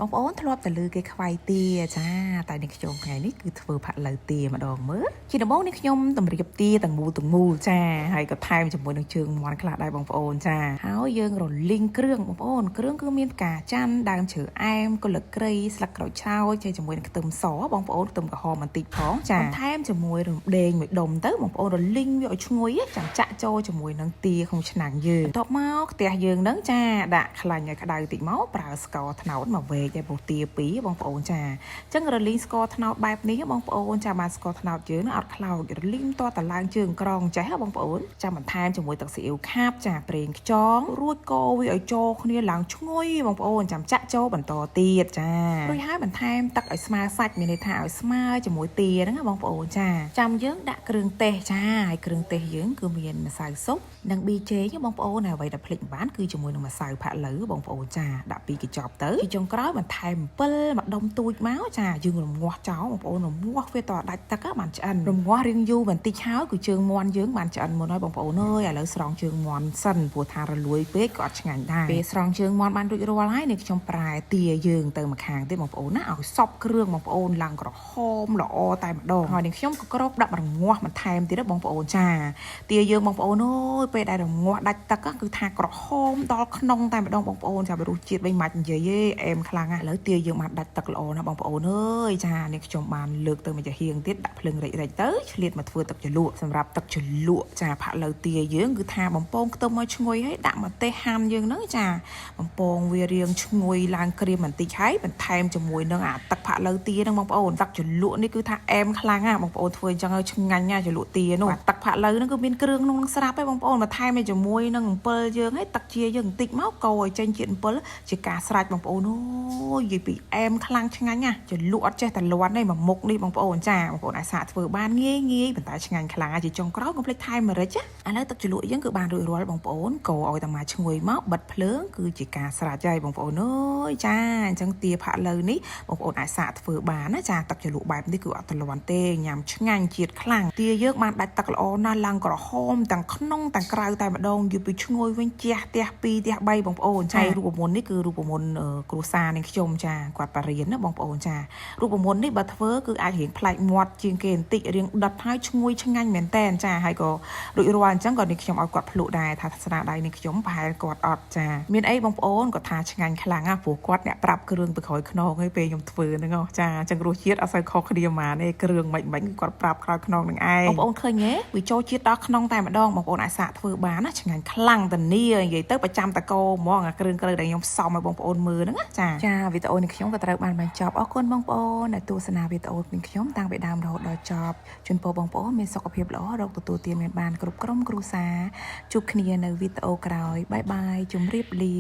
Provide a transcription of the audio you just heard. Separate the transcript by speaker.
Speaker 1: បងប្អូនធ្លាប់តែលើគេខ្វាយទាចាតែនេះខ្ញុំថ្ងៃនេះគឺធ្វើផាក់ឡូវទាម្ដងមើលជាដំបូងនេះខ្ញុំតម្រៀបទាទាំងមូលចាហើយក៏ថែមជាមួយនឹងជើងមាន់ខ្លះដែរបងប្អូនចាហើយយើងរលីងគ្រឿងបងប្អូនគ្រឿងគឺមានផ្កាច័ន្ទដើមជ្រៅអែមកលឹកគ្រៃស្លឹកក្រូចឆោយជាមួយនឹងខ្ទឹមសបងប្អូនខ្ទឹមក្រហមបន្តិចផងចាថែមជាមួយរំដេងមួយដុំទៅបងប្អូនរលីងវាឲ្យឈ្ងុយចាំចាក់ចូលជាមួយនឹងទាក្នុងឆ្នាំងយើងបន្ទាប់មកផ្ទះយើងនឹងចាដាក់ខ្លាញ់ឲ្យក្តៅតិចមកប្រើស្ករត្នោតមកវែកឲ្យពោះទាពីរបងប្អូនចាអញ្ចឹងរលីងស្ករត្នោតបែបនេះបងប្អូនចាបានស្ករត្នោតយើងអត់ខ្លោចរលីងតតឡើងជើងក្រងចេះបងប្អូនចាំបន្ថែមជាមួយទឹកស៊ីអ៊ីវខាប់ចាប្រេងខ្យងរួចកូរវាឲ្យចូលគ្នាឡើងឈ្ងុយបងប្អូនចាំចាក់ចូលបន្តទៀតចារួចហើយបន្ថែមទឹកឲ្យស្មើសាច់មានន័យថាឲ្យស្មើជាមួយទាហ្នឹងបងប្អូនចាចាំយើងដាក់គ្រឿងទេសចាហើយគ្រឿងទេសយើងគឺមានម្សៅស៊ុបនិងប៊ីចេងបងប្អូនហើយអ្វីដែលភ្លេចមិនបានគឺជាមួយនឹងម្សៅផាក់ឡូវបងប្អូនចាដាក់ពីកញ្ចប់ទៅជាចុងក្រោយបន្ថែមអំពិលម្ដុំទូចមកចាយើងរងាស់ចោលបងប្អូនរងាស់វាតដាច់ទឹកបានឆ្អិនរងាស់រៀងយូរបន្តិចហើយគឺជើងមាន់យើងបានឆ្អិនមុនហើយបងប្អូនអើយឥឡូវស្រង់ជើងមាន់សិនព្រោះថារលួយពេកក៏អត់ឆ្ងាញ់ដែរពេលស្រង់ជើងមាន់បានរួចរាល់ហើយនេះខ្ញុំប្រែទាយើងទៅម្ខាងទៀតបងប្អូនណាឲ្យសប់គ្រឿងបងប្អូនឡើងក្រហមល្អតែម្ដងហើយនេះខ្ញុំក៏ក្រោកដាក់រងាស់បន្ថែមទៀតបងប្អូនចាទាយើងបងប្អូនអើយពេលដែលរងាស់ដាច់ទឹកគឺថាក្រហមដល់ក្នុងតែម្ដងបងប្អូនចារសជាតិវិញមិននិយាយទេអែមខ្លាំងណាស់ឥឡូវទាយើងបានដាច់ទឹកល្អណាស់បងប្អូនអើយចានេះខ្ញុំបានលើកទៅមួយចាហៀងទៀតដាក់ភ្លើងរិចទៅឆ្លៀតមកធ្វើទឹកជ្រលក់សម្រាប់ទឹកជ្រលក់ចាផាក់ឡូវទាយើងគឺថាបំពងខ្ទឹមឲ្យឈ្ងុយហើយដាក់ម្ទេសហាន់យើងហ្នឹងចាបំពងវារៀងឈ្ងុយឡើងក្រៀមបន្តិចហើយបន្ថែមជាមួយនឹងអាទឹកផាក់ឡូវទាហ្នឹងបងប្អូនទឹកជ្រលក់នេះគឺថាអែមខ្លាំងណាស់បងប្អូនធ្វើអញ្ចឹងឲ្យឆ្ងាញ់ណាស់ជ្រលក់ទានោះទឹកផាក់ឡូវហ្នឹងគឺមានគ្រឿងក្នុងនឹងស្រាប់ហើយបងប្អូនបន្ថែមជាមួយនឹងអំពិលយើងហើយទឹកជាយើងបន្តិចមកកូរឲ្យចេញជាតិអំពិលជាការស្រេចបងប្អូនអូយនិយាយពីអែមខ្លាំងឆ្ងាញ់ណាស់ជ្រលក់អត់ចេះតែលាន់ទេមួយមុខនេះបងប្អូនចាបងប្អូនអាចសាកធ្វើបានងាយប៉ុន្តែឆ្ងាញ់ខ្លាំងជាចុងក្រោយកុំភ្លេចថែមម្រេចណាឥឡូវទឹកជ្រលក់យើងគឺបានរួចរាល់បងប្អូនកូរឲ្យតែមកឈ្ងុយមកបិទភ្លើងគឺជាការស្រេចហើយបងប្អូនអើយចាអញ្ចឹងទាផាក់ឡូវនេះបងប្អូនអាចសាកធ្វើបានណាចាទឹកជ្រលក់បែបនេះគឺអត់ទលាន់ទេញ៉ាំឆ្ងាញ់ជាតិខ្លាំងទាយើងបានដាច់ទឹកល្អណាស់ឡើងក្រហមទាំងក្នុងទាំងក្រៅតែម្ដងយូរពីឈ្ងុយវិញជះផ្ទះ2ផ្ទះ3បងប្អូនចារូបមន្តនេះគឺរូបមន្តគ្រួសារនឹងខ្ញុំចាគាត់បរៀនណាបងប្អូនចារូបមន្តនេះបើធ្វើគឺអាចរៀងប្លែកមាត់ជាងគេបន្តិចរៀងដិតហើយឈ្ងុយឆ្ងាញ់មែនតែនចាហើយក៏រួចរាល់អញ្ចឹងក៏នេះខ្ញុំឲ្យគាត់ភ្លក់ដែរថាស្នាដៃនេះខ្ញុំប្រហែលគាត់អត់ចាមានអីបងប្អូនគាត់ថាឆ្ងាញ់ខ្លាំងណាស់ព្រោះគាត់អ្នកប្រាប់គ្រឿងទៅក្រោយខ្នងឲ្យពេលខ្ញុំធ្វើហ្នឹងចាអញ្ចឹងរសជាតិអត់សូវខុសគ្នាហ្មងទេគ្រឿងមិនគឺគាត់ប្រាប់ក្រោយខ្នងនឹងឯងបងប្អូនឃើញទេវាចូលជាតិដល់ខ្នងតែម្ដងបងប្អូនអាចសាកធ្វើបានណាឆ្ងាញ់ខ្លាំងតានីនិយាយទៅប្រចាំតកោហ្មងអាគ្រឿងក្រៅដែលខ្ញុំផ្សំឲ្យបងប្អូនមើលហ្នឹងចាវីដេអូនេះខ្ញុំក៏ត្រូវបានបញ្ចប់អរគុណបងប្អូនដែលទស្សនាវីដេអូនេះខ្ញុំតាំងពីដើមរហូតដល់ចប់ជូនពរបងប្អូនមានសុខភាពល្អរកទទួលទានមានបានគ្រប់ក្រុមគ្រួសារជួបគ្នានៅវីដេអូក្រោយបាយបាយជម្រាបលា